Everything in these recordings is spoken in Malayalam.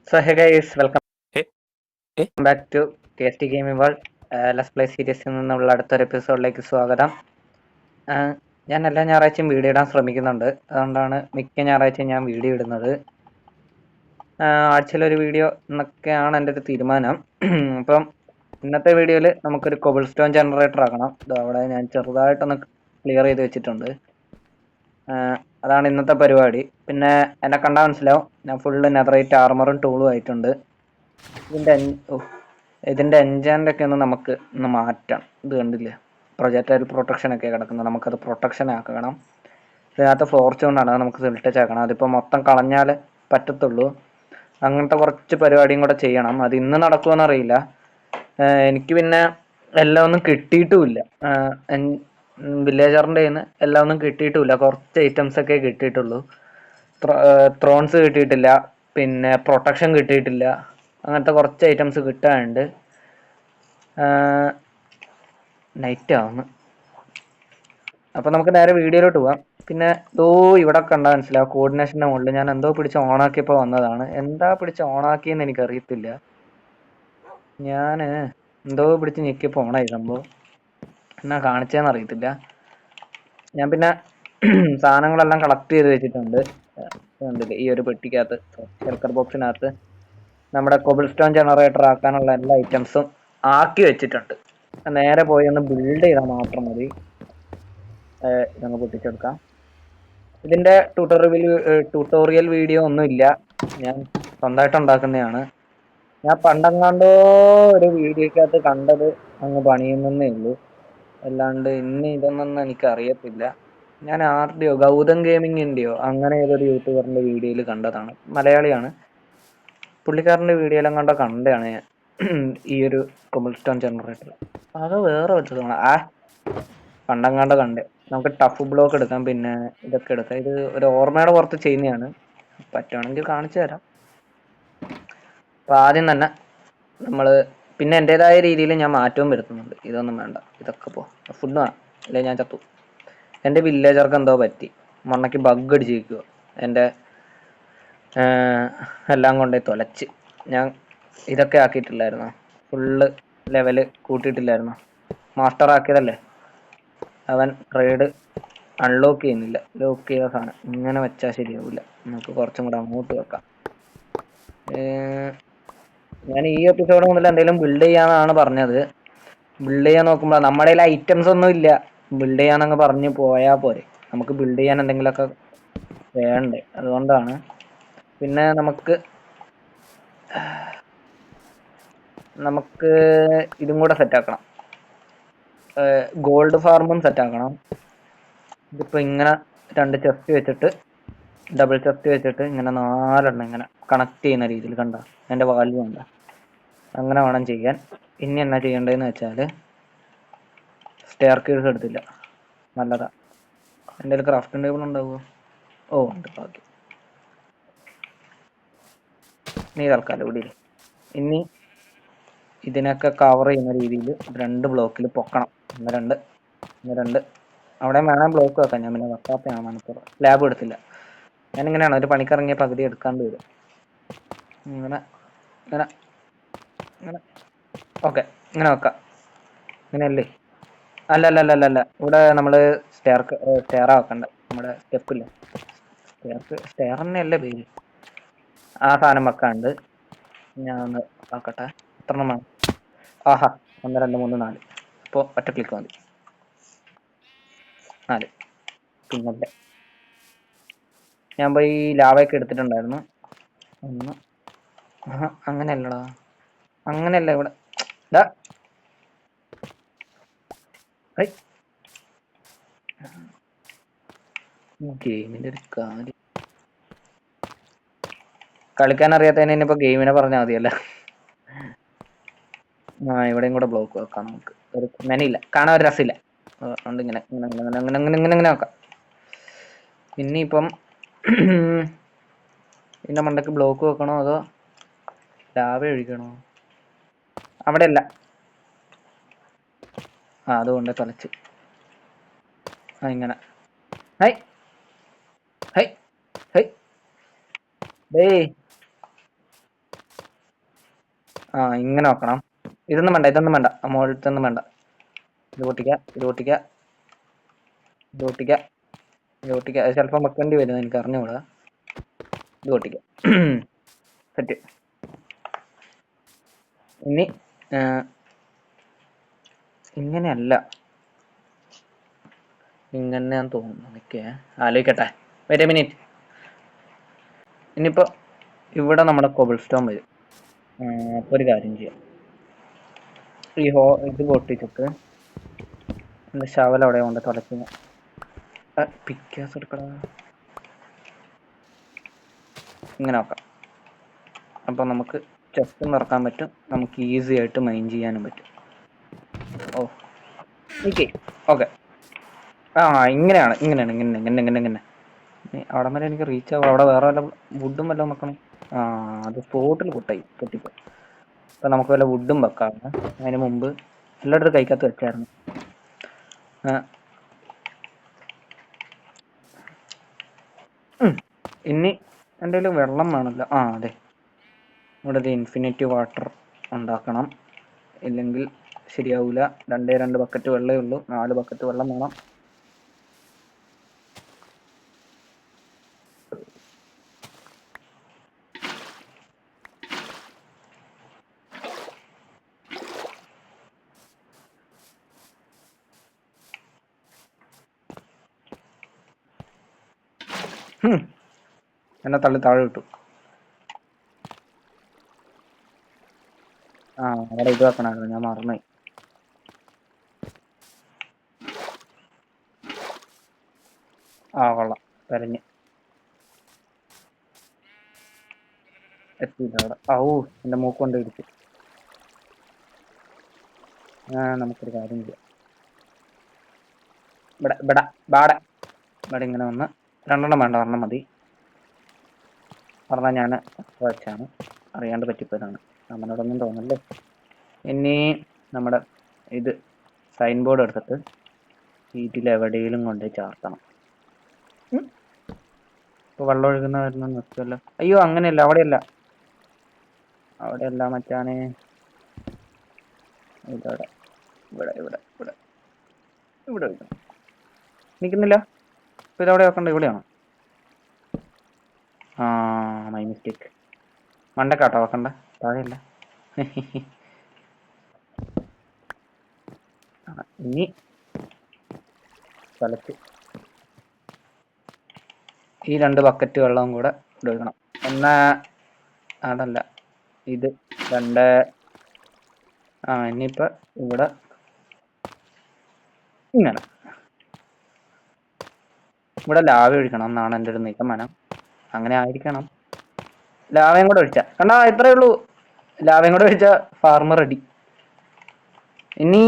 So hey guys, welcome ഏ ഏ back to TST Gaming World. Let's Play സീരീസിൽ നിന്നുള്ള അടുത്തൊരു എപ്പിസോഡിലേക്ക് സ്വാഗതം. ഞാൻ എല്ലാ ഞായറാഴ്ചയും വീഡിയോ ഇടാൻ ശ്രമിക്കുന്നുണ്ട്. അതുകൊണ്ടാണ് മിക്ക ഞായറാഴ്ചയും ഞാൻ വീഡിയോ ഇടുന്നത്. ആഴ്ചയിലൊരു വീഡിയോ എന്നൊക്കെയാണ് എൻ്റെ ഒരു തീരുമാനം. അപ്പം ഇന്നത്തെ വീഡിയോയിൽ നമുക്കൊരു കോബിൾ സ്റ്റോൺ ജനറേറ്റർ ആക്കണം. അവിടെ ഞാൻ ചെറുതായിട്ടൊന്ന് ക്ലിയർ ചെയ്ത് വെച്ചിട്ടുണ്ട്. അതാണ് ഇന്നത്തെ പരിപാടി. പിന്നെ എന്നെ കണ്ടാൽ മനസ്സിലാവും ഞാൻ ഫുള്ള് നെതറൈറ്റ് ആർമറും ടൂളും ആയിട്ടുണ്ട്. ഇതിന്റെ എൻജാൻഡ് ഒക്കെ നമുക്ക് ഒന്ന് മാറ്റാം. ഇത് കണ്ടില്ലേ, പ്രൊജക്ടൈൽ പ്രൊട്ടക്ഷൻ ഒക്കെ കിടക്കുന്നത്, നമുക്കത് പ്രൊട്ടക്ഷൻ ആക്കണം. ഇതിനകത്ത് ഫോർച്യൂണാണ്, അത് നമുക്ക് സിൽട്ടച്ച് ആക്കണം. അതിപ്പോൾ മൊത്തം കളഞ്ഞാൽ പറ്റത്തുള്ളൂ. അങ്ങനത്തെ കുറച്ച് പരിപാടിയും കൂടെ ചെയ്യണം. അത് ഇന്ന് നടക്കുമെന്ന് അറിയില്ല. എനിക്ക് പിന്നെ എല്ലാം ഒന്നും കിട്ടിയിട്ടുമില്ല. വില്ലേജറിൻ്റെ കയ്യിൽ നിന്ന് എല്ലാം ഒന്നും കിട്ടിയിട്ടുമില്ല. കുറച്ച് ഐറ്റംസ് ഒക്കെ കിട്ടിയിട്ടുള്ളൂ. ത്രോൺസ് കിട്ടിയിട്ടില്ല, പിന്നെ പ്രൊട്ടക്ഷൻ കിട്ടിയിട്ടില്ല. അങ്ങനത്തെ കുറച്ച് ഐറ്റംസ് കിട്ടാനുണ്ട്. നൈറ്റ് ആവുന്നു. അപ്പം നമുക്ക് നേരെ വീഡിയോയിലോട്ട് പോവാം. പിന്നെ ഇവിടെ കണ്ടാൽ മനസ്സിലാവും കോർഡിനേഷൻ്റെ മുകളിൽ ഞാൻ എന്തോ പിടിച്ച് ഓണാക്കിയപ്പോൾ വന്നതാണ്. എന്താ പിടിച്ച് ഓണാക്കിയെന്ന് എനിക്കറിയത്തില്ല. ഞാൻ എന്തോ പിടിച്ച് ഞെക്കിയപ്പോൾ ഓണായി സംഭവം. എന്നാ കാണിച്ചതെന്ന് അറിയത്തില്ല. ഞാൻ പിന്നെ സാധനങ്ങളെല്ലാം കളക്ട് ചെയ്ത് വെച്ചിട്ടുണ്ട്. കണ്ടില്ലേ, ഈ ഒരു പെട്ടിക്കകത്ത്, ഷെൽക്കർ ബോക്സിനകത്ത് നമ്മുടെ കോബിൾ സ്റ്റോൺ ജനറേറ്റർ ആക്കാനുള്ള എല്ലാ ഐറ്റംസും ആക്കി വെച്ചിട്ടുണ്ട്. നേരെ പോയി ഒന്ന് ബിൽഡ് ചെയ്താൽ മാത്രം മതി. ഇതങ്ങ് പൊട്ടിച്ചെടുക്കാം. ഇതിന്റെ ട്യൂട്ടോറിയൽ വീഡിയോ ഒന്നും ഇല്ല, ഞാൻ സ്വന്തമായിട്ട് ഉണ്ടാക്കുന്നതാണ്. ഞാൻ പണ്ടെങ്ങാണ്ടോ ഒരു വീഡിയോക്കകത്ത് കണ്ടത് അങ്ങ് പണിയുന്നേ ഉള്ളൂ, അല്ലാണ്ട് ഇന്ന് ഇതൊന്നും എനിക്ക് അറിയത്തില്ല. ഞാൻ ആരുടെയോ ഗൗതം ഗെയിമിങ്ങിൻ്റെയോ അങ്ങനെ ഏതൊരു യൂട്യൂബറിന്റെ വീഡിയോയിൽ കണ്ടതാണ്. മലയാളിയാണ്. പുള്ളിക്കാരൻ്റെ വീഡിയോയിലും കണ്ടതാണ് ഞാൻ ഈ ഒരു കോബിൾ സ്റ്റോൺ ജനറേറ്റർ. അത് വേറെ വെച്ചതാണ്. പണ്ടങ്ങാണ്ട് കണ്ടേ. നമുക്ക് ടഫ് ബ്ലോക്ക് എടുക്കാം, പിന്നെ ഇതൊക്കെ എടുക്കാം. ഇത് ഒരു ഓർമ്മയുടെ പുറത്ത് ചെയ്യുന്നതാണ്. പറ്റുവാണെങ്കിൽ കാണിച്ചു തരാം. അപ്പം ആദ്യം തന്നെ നമ്മൾ പിന്നെ എൻ്റെതായ രീതിയിൽ ഞാൻ മാറ്റവും വരുത്തുന്നുണ്ട്. ഇതൊന്നും വേണ്ട, ഇതൊക്കെ ഫുഡ് വേണം, അല്ലെ ഞാൻ ചത്തു. എൻ്റെ വില്ലേജർക്ക് എന്തോ പറ്റി, മണ്ണയ്ക്ക് ബഗ് അടിച്ചിരിക്കുക. എൻ്റെ എല്ലാം കൊണ്ടേ തൊലച്ച്. ഞാൻ ഇതൊക്കെ ആക്കിയിട്ടില്ലായിരുന്നു, ഫുള്ള് ലെവല് കൂട്ടിയിട്ടില്ലായിരുന്നു. മാസ്റ്റർ ആക്കിയതല്ലേ, അവൻ ട്രേഡ് അൺലോക്ക് ചെയ്യുന്നില്ല. ലോക്ക് ചെയ്ത സാധനം ഇങ്ങനെ വെച്ചാൽ ശരിയാവില്ല. നമുക്ക് കുറച്ചും കൂടെ അങ്ങോട്ട് വെക്കാം. ഞാൻ ഈ എപ്പിസോഡ് മുതൽ എന്തെങ്കിലും ബിൽഡ് ചെയ്യാന്നാണ് പറഞ്ഞത്. ബിൽഡ് ചെയ്യാൻ നോക്കുമ്പോൾ നമ്മുടെ കയ്യിൽ ഐറ്റംസ് ഒന്നും ഇല്ല. ബിൽഡ് ചെയ്യാന്നങ്ങ് പറഞ്ഞ് പോയാൽ പോരെ, നമുക്ക് ബിൽഡ് ചെയ്യാൻ എന്തെങ്കിലുമൊക്കെ വേണ്ടേ. അതുകൊണ്ടാണ്. പിന്നെ നമുക്ക് ഇതും കൂടെ സെറ്റാക്കണം. ഗോൾഡ് ഫാർമും സെറ്റാക്കണം. ഇതിപ്പോൾ ഇങ്ങനെ 2 ചെസ്റ്റ് വെച്ചിട്ട്, ഡബിൾ ചെസ്റ്റ് വെച്ചിട്ട് ഇങ്ങനെ 4 ഇങ്ങനെ കണക്ട് ചെയ്യുന്ന രീതിയിൽ കണ്ട എൻ്റെ വാല്യൂ കണ്ട, അങ്ങനെ വേണം ചെയ്യാൻ. ഇനി എന്നാ ചെയ്യേണ്ടതെന്ന് വെച്ചാൽ, സ്റ്റെയർ കേസ് എടുത്തില്ല, നല്ലതാ. എൻ്റെ കയ്യിൽ ക്രാഫ്റ്റിംഗ് ടേബിൾ ഉണ്ടാവുമോ? ഓ ഉണ്ട്, ബാക്കി നീ തൽക്കാലം ഇവിടെ. ഇനി ഇതിനൊക്കെ കവർ ചെയ്യുന്ന രീതിയിൽ 2 ബ്ലോക്കിൽ പൊക്കണം. ഒന്ന് രണ്ട് അവിടെ വേണം ബ്ലോക്ക് വെക്കാൻ. ഞാൻ പിന്നെ വെക്കാത്തതാണ് മനപ്പുറം. ലാബ് എടുത്തില്ല. ഞാനിങ്ങനെയാണ് ഒരു പണിക്കിറങ്ങിയ പകുതി എടുക്കാണ്ട് വരും. ഇങ്ങനെ ഇങ്ങനെ ഇങ്ങനെ ഓക്കെ, ഇങ്ങനെ വെക്കാം. ഇങ്ങനെയല്ലേ? അല്ല, ഇവിടെ നമ്മൾ സ്റ്റെയറാ വെക്കണ്ട. നമ്മുടെ സ്റ്റെപ്പില്ലേ, സ്റ്റെയർ തന്നെയല്ലേ പേര്, ആ സാധനം വെക്കാണ്ട്. ഞാൻ ഒന്ന് ആക്കട്ടെ. എത്ര എണ്ണം വേണം? ആഹാ, 1 2 3 4. അപ്പോൾ ഒറ്റ ക്ലിക്ക് മതി. 4. പിന്നെ ഞാൻ പോയി ലാവയൊക്കെ എടുത്തിട്ടുണ്ടായിരുന്നു. ഒന്ന് അങ്ങനെയല്ലടാ, അങ്ങനെയല്ല ഇവിടെ. ഗെയിമിന്റെ ഒരു കാര്യം, കളിക്കാൻ അറിയാത്തതിന് ഇനിയിപ്പോ ഗെയിമിനെ പറഞ്ഞാൽ മതിയല്ല. ഇവിടെയും കൂടെ ബ്ലോക്ക് വെക്കാം. നമുക്ക് ഒരു മെനയില്ല, കാണാൻ ഒരു രസമില്ല. അതുകൊണ്ട് ഇങ്ങനെ ഇങ്ങനെ ഇങ്ങനെ ഇങ്ങനെ ഇങ്ങനെ ഇങ്ങനെ ഇങ്ങനെ വെക്കാം. ഇനിയിപ്പം ഇതിന്റെ മണ്ടയ്ക്ക് ബ്ലോക്ക് വെക്കണോ അതോ ലാവ ഒഴിക്കണോ? അവിടെയല്ല, അതുകൊണ്ട് തൊലച്ച്. ഇങ്ങനെ ഹൈ ഹൈ ഹൈ ഡേ ആ ഇങ്ങനെ വെക്കണം. ഇതൊന്നും വേണ്ട, ഇതൊന്നും വേണ്ട, മുകളിലത്തൊന്നും വേണ്ട. ഇത് പൊട്ടിക്ക, ഇത് പൊട്ടിക്ക, ഇത് പൊട്ടിക്ക, ഇത് പൊട്ടിക്ക. അത് ചിലപ്പം വെക്കേണ്ടി വരും, എനിക്ക് അറിഞ്ഞുകൂടാ. ഇത് പൊട്ടിക്ക. സെറ്റ്. ഇനി ഇങ്ങനെയല്ല, ഇങ്ങനെയാന്ന് തോന്നുന്നു. എനിക്ക് ആലോചിക്കട്ടെ, വെയിറ്റ് എ മിനിറ്റ്. ഇനിയിപ്പോ ഇവിടെ നമ്മുടെ കോബിൾ സ്റ്റോൺ വരും. അപ്പോൾ ഒരു കാര്യം ചെയ്യാം, ഈ ഇത് പൊട്ടിച്ചിട്ട് എൻ്റെ ശവൽ അവിടെ കൊണ്ട് തുളയ്ക്കുന്ന പിക്കാസ് എടുക്കടാ. ഇങ്ങനെ നോക്കാം. അപ്പോൾ നമുക്ക് ചെസ്റ്റ് നിറക്കാൻ പറ്റും, നമുക്ക് ഈസി ആയിട്ട് മൈൻ ചെയ്യാനും പറ്റും. ഓ ഓക്കെ ഓക്കെ. ആ ഇങ്ങനെയാണ്, ഇങ്ങനെയാണ്, ഇങ്ങനെ ഇങ്ങനെ ഇങ്ങനെ ഇങ്ങനെ. അവിടെ വരെ എനിക്ക് റീച്ച് ആവും. അവിടെ വേറെ വല്ല വുഡും വല്ലതും വെക്കണം. ആ അത് സ്പോട്ടിൽ പൊട്ടിപ്പോ. അപ്പം നമുക്ക് വല്ല വുഡും വെക്കാം. അതിന് മുമ്പ് എല്ലായിടത്തും കൈക്കകത്ത് വെച്ചായിരുന്നു. ഇനി എൻ്റെ കയ്യിൽ വെള്ളം വേണമല്ലോ. ആ അതെ, ഇവിടെ ഒരു ഇൻഫിനിറ്റി വാട്ടർ ഉണ്ടാക്കണം, ഇല്ലെങ്കിൽ ശരിയാവില്ല. 2 ബക്കറ്റ് വെള്ളമേ ഉള്ളൂ, 4 ബക്കറ്റ് വെള്ളം വേണം. എന്നെ തള്ളി താഴെ വിട്ടു. ആ അവിടെ ഇത് വെക്കണമായിരുന്നു, ഞാൻ മറന്നുപോയി. ആ കൊള്ളാം, കരഞ്ഞ് എത്തിയില്ല അവിടെ. ഔ എൻ്റെ മൂക്ക് കൊണ്ട് ഇടിച്ചു. നമുക്കൊരു കാര്യം ചെയ്യാം, ഇവിടെ ഇവിടെ ബാടെ ഇവിടെ ഇങ്ങനെ വന്ന് 2 വേണ്ട, 1 മതി. പറഞ്ഞാൽ ഞാൻ വെച്ചാണ്, അറിയാണ്ട് പറ്റിപ്പോയതാണ്, നമ്മളോടൊന്നും തോന്നല്ലേ. ഇനി നമ്മുടെ ഇത് സൈൻ ബോർഡ് എടുത്തിട്ട് വീട്ടിലെവിടെയെങ്കിലും കൊണ്ട് ചാർത്തണം. ഇപ്പോൾ വെള്ളം ഒഴുകുന്ന വരുന്ന നിർത്തുമല്ലോ. അയ്യോ അങ്ങനെയല്ല, അവിടെയല്ല, അവിടെയല്ല മച്ചാനെ, ഇവിടെ ഇവിടെ ഇവിടെ ഇവിടെ ഇവിടെ വയ്ക്കണം. നിൽക്കുന്നില്ല. ഇപ്പോൾ ഇതവിടെ വെക്കണ്ട, ഇവിടെയാണോ? ആ മൈ മിസ്റ്റേക്ക്. മണ്ടക്കാട്ടോ വെക്കണ്ട, താഴെയല്ല. ഇനി സ്ഥലത്ത് ഈ 2 ബക്കറ്റ് വെള്ളവും കൂടെ ഒഴിക്കണം. എന്നാ അതല്ല, ഇത് 2. ഇനിയിപ്പോൾ ഇവിടെ ഇങ്ങനെ ഇവിടെ ലാവ ഒഴിക്കണം എന്നാണ് എൻ്റെ ഒരു നിഗമനം. അങ്ങനെ ആയിരിക്കണം. ലാവയും കൂടെ ഒഴിച്ച കണ്ടാ, ഇത്രയേ ഉള്ളൂ. ലാവയും കൂടെ ഒഴിച്ച ഫാർമർ റെഡി. ഇനി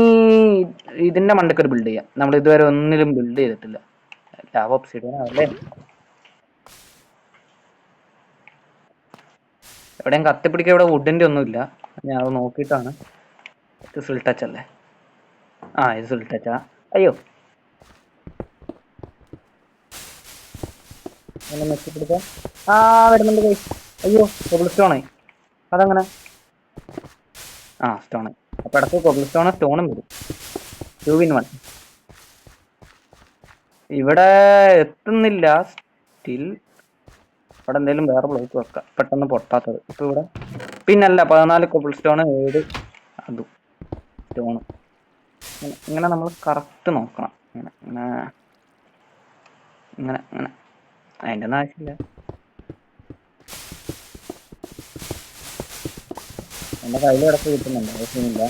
ഇതിന്റെ മണ്ടയ്ക്ക് ഒരു ബിൽഡ് ചെയ്യാം. നമ്മൾ ഇതുവരെ ഒന്നിലും ബിൽഡ് ചെയ്തിട്ടില്ല. ലാവ ഒബ്സിഡിയൻ ആവല്ലേ. എവിടെയും കത്തിപ്പിടിക്കാൻ ഇവിടെ വുഡിന്റെ ഒന്നുമില്ല. ഞാൻ അത് നോക്കിയിട്ടാണ്. ഇത് ഫുൾ ടച്ച് അല്ലേ? ഇത് ഫുൾ ടച്ചാ. അയ്യോ അങ്ങനെ മെച്ചപ്പെടുത്താം. വരുന്നുണ്ട് കൈ. അയ്യോ കൊബിൾ സ്റ്റോണായി. അതങ്ങനെ സ്റ്റോണായി. അപ്പൊ ഇടയ്ക്ക് കൊബിൾ സ്റ്റോണും വരും. 2 in 1. ഇവിടെ എത്തുന്നില്ല സ്റ്റിൽ. ഇവിടെ എന്തെങ്കിലും വേറെ ബ്ലോക്ക് വെക്കാം, പെട്ടെന്ന് പൊട്ടാത്തത്. ഇപ്പൊ ഇവിടെ പിന്നല്ല 14 കൊബിൾ സ്റ്റോൺ, 7 അതും സ്റ്റോണും. ഇങ്ങനെ നമ്മൾ കറക്റ്റ് നോക്കണം. ഇങ്ങനെ ഇങ്ങനെ ഇങ്ങനെ ഇങ്ങനെ. അതിൻ്റെ ഒന്നും ആവശ്യമില്ല. എൻ്റെ കയ്യിൽ കിടക്ക് കിട്ടുന്നുണ്ട്, ആവശ്യമില്ല.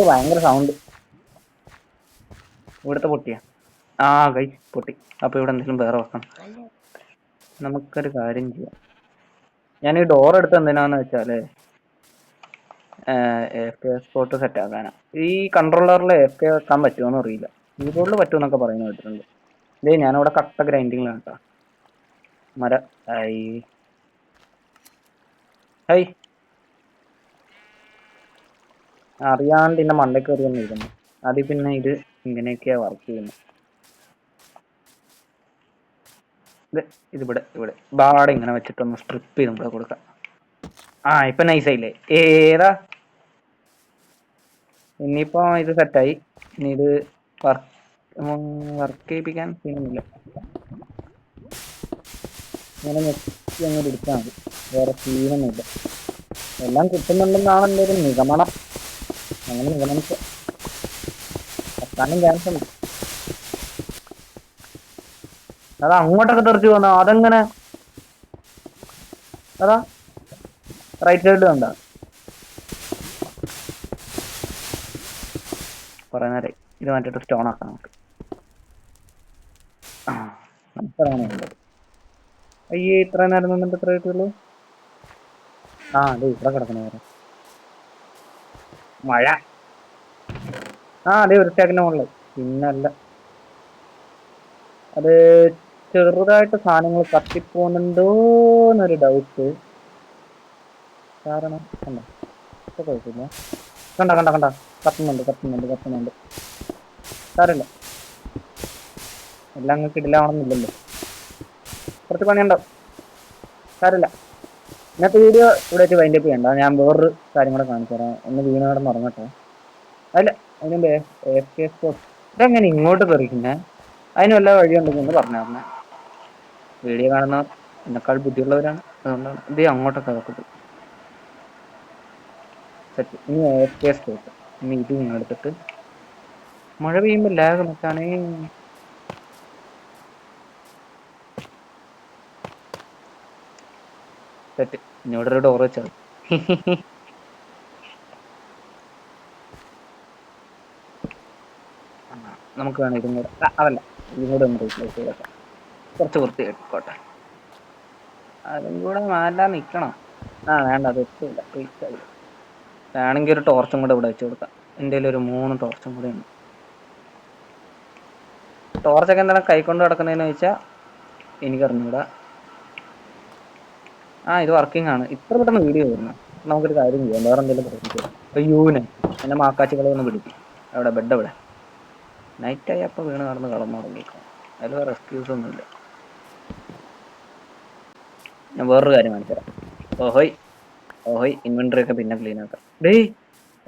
ഭയങ്കര സൗണ്ട്. ഇവിടുത്തെ പൊട്ടിയാ? കൈ പൊട്ടി. അപ്പൊ ഇവിടെ എന്തെങ്കിലും വേറെ വെക്കണം. നമുക്കൊരു കാര്യം ചെയ്യാം. ഞാൻ ഈ ഡോർ എടുത്ത് എന്തിനാന്ന് വെച്ചാല് സ്പോട്ട് സെറ്റ് ആക്കാനാ. ഈ കൺട്രോളറിൽ എഫ് വെക്കാൻ പറ്റുമോന്ന് അറിയില്ല. കീബോർഡിൽ പറ്റുമെന്നൊക്കെ പറയുന്നത് കേട്ടിട്ടുണ്ട്. ഞാനവിടെ കട്ട ഗ്രൈൻഡിങ്ങിലാണ് കേട്ടോ. മര ഹൈ അറിയാണ്ട് ഇന്നെ മണ്ടയ്ക്ക് കയറി വന്നിരുന്നു. അതിൽ പിന്നെ ഇത് ഇങ്ങനെയൊക്കെയാ വർക്ക് ചെയ്യുന്നത്. ഇതിവിടെ ഇവിടെ ബാടെ ഇങ്ങനെ വെച്ചിട്ടൊന്ന് സ്ട്രിപ്പ് ചെയ്ത് ഇവിടെ കൊടുക്കാം. ആ ഇപ്പൊ നൈസായില്ലേ? ഏതാ ഇനിയിപ്പോ ഇത് സെറ്റായി. ഇനി ഇത് വർക്ക് ചെയ്യിപ്പിക്കാൻ സീനൊന്നുമില്ല. ഇങ്ങനെ ഞെക്കി അങ്ങോട്ട് എടുത്താൽ മതി, വേറെ സീനൊന്നുമില്ല. എല്ലാം കിട്ടുന്നുണ്ടെന്നാണ് എൻ്റെ ഒരു നിഗമനം. അങ്ങനെ നിഗമനിച്ച എത്താനും ചാൻസ് ഉണ്ട്. അതാ അങ്ങോട്ടൊക്കെ തെറിച്ച് പോന്ന അതെങ്ങനെ? അതാ റൈറ്റ് സൈഡിൽ കണ്ട കുറെ നേരം ഇത് മാറ്റിട്ട് സ്റ്റോൺ ആക്കാം നമുക്ക്. ആ നമുക്കതാണ് വേണ്ടത്. അയ്യേ ഇത്ര നേരം നിന്നിട്ട് എത്ര കിട്ടുള്ളൂ? ആ അതെ ഇവിടെ കിടക്കണ നേരം മഴ. ആ അതെ ഒരു സ്റ്റാക്കിന്റെ മുകളിൽ. പിന്നല്ല അത് ചെറുതായിട്ട് സാധനങ്ങൾ കത്തിപ്പോകുന്നുണ്ടോ എന്നൊരു ഡൗട്ട്. കാരണം കണ്ട ഇപ്പൊ കുഴപ്പമില്ല. കണ്ട കണ്ട കണ്ട കത്തുന്നുണ്ട് കത്തുന്നുണ്ട് കത്തുന്നുണ്ട്. സാരമില്ല, എല്ലാം അങ്ങ് കിടിലാവണമെന്നില്ലല്ലോ. കുറച്ച് പണിയുണ്ടാവും, സാരമില്ല. ഇന്നത്തെ വീഡിയോ ഇവിടെ വെച്ച് വൈൻഡപ്പ് ചെയ്യണ്ട. ഞാൻ വേറൊരു കാര്യം കൂടെ കാണിച്ചു തരാം. ഒന്ന് വീണ് കിടന്ന് ഉറങ്ങട്ടെ. അല്ല അതിനുമ്പേ ഇതെങ്ങനെ ഇങ്ങോട്ട് തെറിക്കുന്നേ? അതിന് വല്ല വഴിയുണ്ടെങ്കിൽ ഒന്ന് പറഞ്ഞു തരണേ. വീഡിയോ കാണുന്നവർ എന്നെക്കാൾ ബുദ്ധിയുള്ളവരാണ്, അതുകൊണ്ടാണ്. ഇത് അങ്ങോട്ടൊക്കെ വെക്കുന്നത് സെറ്റ്. ഇനി AFK സ്പോട്ട്. ഇനി ഇത് ഇങ്ങനെ എടുത്തിട്ട് മഴ പെയ്യുമ്പോൾ ലാഗ് മച്ചാണേ. സെറ്റ്. ഇനി ഇവിടെ ഒരു ഡോർ വെച്ചാൽ നമുക്ക് വേണം ഇതും കൂടെ. അതല്ല, ഇതും കൂടെ ഒന്ന് റീപ്ലേസ് ചെയ്തേക്കാം. കുറച്ച് വൃത്തിയായിക്കോട്ടെ. അതും കൂടെ മാറ്റാൻ നിൽക്കണം. ആ വേണ്ട, അത് എത്തില്ല. റീച്ചായി വേണമെങ്കിൽ ഒരു ടോർച്ചും കൂടെ ഇവിടെ വെച്ച് കൊടുക്കാം. എൻ്റെ ഒരു 3 ടോർച്ചും കൂടെ ഉണ്ട്. ടോർച്ചൊക്കെ എന്താണ് കൈക്കൊണ്ട് കിടക്കുന്നതെന്ന് ചോദിച്ചാൽ എനിക്കറിഞ്ഞൂടാ. ആ ഇത് വർക്കിംഗ് ആണ്. ഇത്ര പെട്ടെന്ന് വീഡിയോ വരുന്നു. നമുക്കൊരു കാര്യം ചെയ്യാം, വേറെ എന്തെങ്കിലും പ്രശ്നം. അയ്യോനെ എന്നെ മാക്കാച്ചികളെ ഒന്ന് പിടിക്കും. അവിടെ ബെഡ് എവിടെ? നൈറ്റായി അപ്പോൾ വീണ് നടന്ന് കടന്നു തുടങ്ങിയേക്കാം. അതിൽ വേറെ എക്സ്ക്യൂസ് ഒന്നുമില്ല. ഞാൻ വേറൊരു കാര്യം കാണിച്ചു തരാം. ഓഹോയ് ഓഹോയ് ഇൻവെന്ററി ഒക്കെ പിന്നെ ക്ലീൻ ആക്കാം. ഡേയ്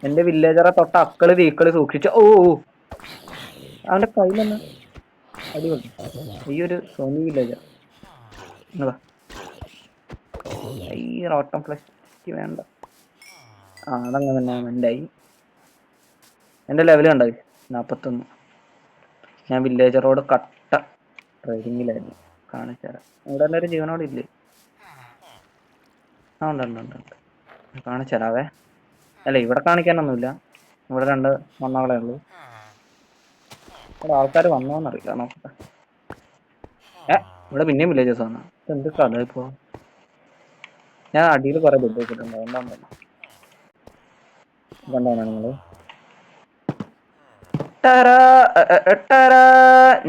എന്റെ വില്ലേജറെ തൊട്ട അക്കള് തീക്കള് സൂക്ഷിച്ച. ഓ അവന്റെ കയ്യിലെന്നാ അടിപൊളി. ഈ ഒരു സോണി വില്ലേജർ ഈ റോട്ടം ഫ്ലഷ് വേണ്ട. ആ അതങ്ങനെ തന്നെ മെൻ്റായി. എൻ്റെ ലെവൽ കണ്ടോ? 41. ഞാൻ വില്ലേജറോട് കട്ട ട്രേഡിങ്ങിലായിരുന്നു. കാണിച്ചു തരാം. ഇവിടെ എല്ലാവരും ജീവനോട് ഇല്ലേ? ആ ഉണ്ട് ഉണ്ട് ഉണ്ട് ഉണ്ട്. കാണിച്ചു തരാവേ. അല്ല ഇവിടെ കാണിക്കാനൊന്നുമില്ല. ഇവിടെ 2 മണ്ണകളേ ഉള്ളൂ. ഇവിടെ ആൾക്കാർ വന്നോന്നറിയില്ല, നോക്കട്ടെ. ഇവിടെ പിന്നെയും വില്ലേജസ് വന്നു. എന്ത് കഥ ഇപ്പോ? ഞാൻ അടിയിൽ കുറെ ബെഡ് വെച്ചിട്ടുണ്ട്, അതുകൊണ്ടാണല്ലോ. കണ്ടാണോ നിങ്ങള്?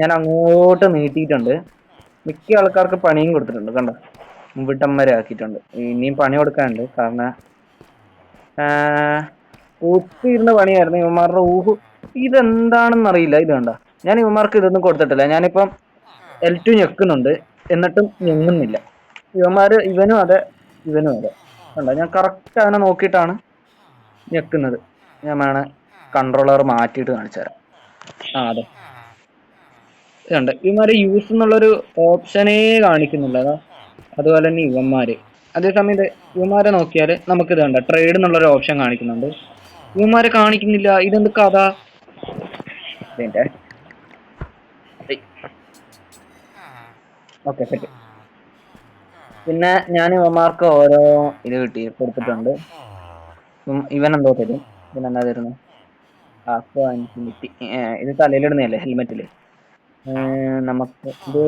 ഞാൻ അങ്ങോട്ട് നീട്ടിയിട്ടുണ്ട്. മിക്ക ആൾക്കാർക്ക് പണിയും കൊടുത്തിട്ടുണ്ട്. കണ്ടോ, മുമ്പിട്ടമ്മരെ ആക്കിയിട്ടുണ്ട്. ഇനിയും പണി കൊടുക്കാനുണ്ട്. കാരണം ഒത്തിരുന്ന പണിയായിരുന്നു ഇവന്മാരുടെ. ഇതെന്താണെന്ന് അറിയില്ല. ഇത് കണ്ട, ഞാൻ ഇവന്മാർക്ക് ഇതൊന്നും കൊടുത്തിട്ടില്ല. ഞാനിപ്പം L2 ഞെക്കുന്നുണ്ട്, എന്നിട്ടും ഞെങ്ങുന്നില്ല. ഇവനും അതെ ഇവനും അതെ. കണ്ടോ, ഞാൻ കറക്റ്റ് അവനെ നോക്കിയിട്ടാണ് ഞെക്കുന്നത്. ഞാൻ വേണേ കൺട്രോളർ മാറ്റിയിട്ട് കാണിച്ചു തരാം. ആ അതെ ഇതുണ്ട്. ഇവന്മാര് യൂസ് എന്നുള്ളൊരു ഓപ്ഷനേ കാണിക്കുന്നില്ല. അതാ അതുപോലെ തന്നെ ഇവന്മാര്. അതേസമയം ഇവന്മാരെ നോക്കിയാൽ നമുക്ക് ഇത് കണ്ട ട്രേഡ് എന്നുള്ളൊരു ഓപ്ഷൻ കാണിക്കുന്നുണ്ട്. ഇവന്മാരെ കാണിക്കുന്നില്ല. ഇതെന്ത് കഥ? Okay set. പിന്നെ ഞാൻ ഇവന്മാർക്ക് ഓരോ ഇത് കൊടുത്തിട്ടുണ്ട്. ഇവൻ എന്തോ തരും. ഇവനെന്താ തരുന്നു? ഇത് തലയിലിടുന്നതല്ലേ, ഹെൽമെറ്റില്. നമുക്ക് ഇത്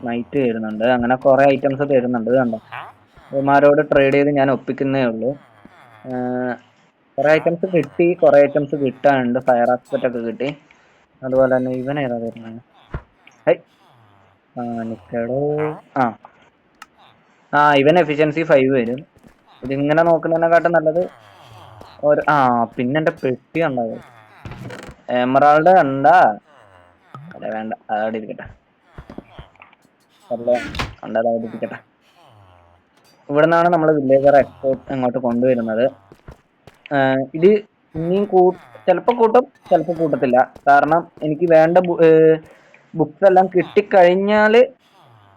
നൈറ്റ് തരുന്നുണ്ട്. അങ്ങനെ കുറെ ഐറ്റംസ് തരുന്നുണ്ട്. കണ്ടോ, ഇവന്മാരോട് ട്രേഡ് ചെയ്ത് ഞാൻ ഒപ്പിക്കുന്നേ ഉള്ളൂ. കുറെ ഐറ്റംസ് കിട്ടി, കുറെ ഐറ്റംസ് കിട്ടാനുണ്ട്. ഫയർ ആസ്പെക്റ്റ് ഒക്കെ കിട്ടി. അതുപോലെ തന്നെ ഇവൻ ഏതാ വരുന്നത്? നിക്കടോ. ഇവൻ എഫിഷ്യൻസി 5 വരും. ഇതിങ്ങനെ നോക്കുന്നതിനെക്കാട്ടും നല്ലത് പിന്നെ എന്റെ പെട്ടി ഉണ്ടാവും. എമറാൾഡ് കണ്ടാ അല്ല വേണ്ട, അതവിടെ ഇരിക്കട്ടെ. അല്ല കണ്ടത് അവിടെ ഇരിക്കട്ടെ. ഇവിടെ നിന്നാണ് നമ്മൾ വില്ലേജർ എക്സ്പോർട്ട് അങ്ങോട്ട് കൊണ്ടുവരുന്നത്. ഇത് ഇനിയും ചിലപ്പോൾ കൂട്ടും, ചിലപ്പോൾ കൂട്ടത്തില്ല. കാരണം എനിക്ക് വേണ്ട ബുക്സ് എല്ലാം കിട്ടിക്കഴിഞ്ഞാൽ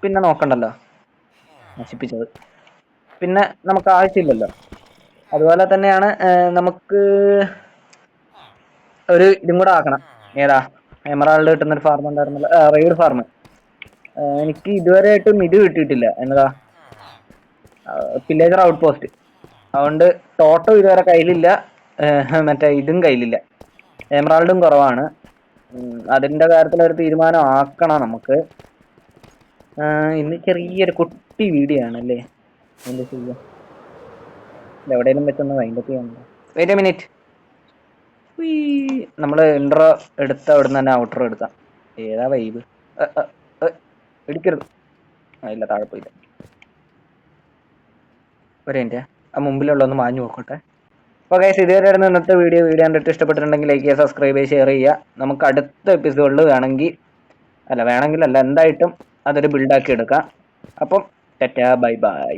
പിന്നെ നോക്കണ്ടല്ലോ, നശിപ്പിച്ചത് പിന്നെ നമുക്ക് ആവശ്യമില്ലല്ലോ. അതുപോലെ തന്നെയാണ് നമുക്ക് ഒരു ഇതും കൂടെ ആക്കണം. ഏതാ, എമറാൾഡ് കിട്ടുന്നൊരു ഫാർം ഉണ്ടായിരുന്നല്ലോ, റെയ്ഡ് ഫാർം. എനിക്ക് ഇതുവരെയായിട്ടും ഇത് കിട്ടിയിട്ടില്ല, എന്നതാ, വില്ലേജർ ഔട്ട് പോസ്റ്റ്. അതുകൊണ്ട് ടോട്ടോ ഇതുവരെ കയ്യിലില്ല, മറ്റേ ഇതും കയ്യിലില്ല, എമറാൾഡും കുറവാണ്. അതിൻ്റെ കാര്യത്തിൽ ഒരു തീരുമാനം ആക്കണം നമുക്ക്. ഇന്ന് ചെറിയൊരു കുട്ടി വീഡിയോ ആണല്ലേ, എന്താ ചെയ്യുക, എവിടെയെങ്കിലും വെച്ചൊന്ന് വൈൻഡപ്പ് ചെയ്യാനുണ്ടോ? Wait a minute. നമ്മൾ ഇൻട്രോ എടുത്ത അവിടെ നിന്ന് തന്നെ ഔട്ട്രോ എടുക്കാം. ഏതാ വൈബ്? ഇടിക്കരുത്. ഇല്ല, താഴെ പോയില്ല. ഒരു മിനിറ്റ്, ആ മുമ്പിലുള്ളൊന്ന് മാഞ്ഞു നോക്കട്ടെ. അപ്പോൾ ഗൈസ്, ഇതുവരെ ആയിരുന്നു ഇന്നത്തെ വീഡിയോ കണ്ടിട്ട് ഇഷ്ടപ്പെട്ടിട്ടുണ്ടെങ്കിൽ ലൈക്ക് ചെയ്യുക, സബ്സ്ക്രൈബ് ചെയ്യുക, ഷെയർ ചെയ്യുക. നമുക്ക് അടുത്ത എപ്പിസോഡിൽ വേണമെങ്കിലല്ല, എന്തായിട്ടും അതൊരു ബിൽഡാക്കി എടുക്കാം. അപ്പം ടാറ്റാ, ബൈ ബൈ.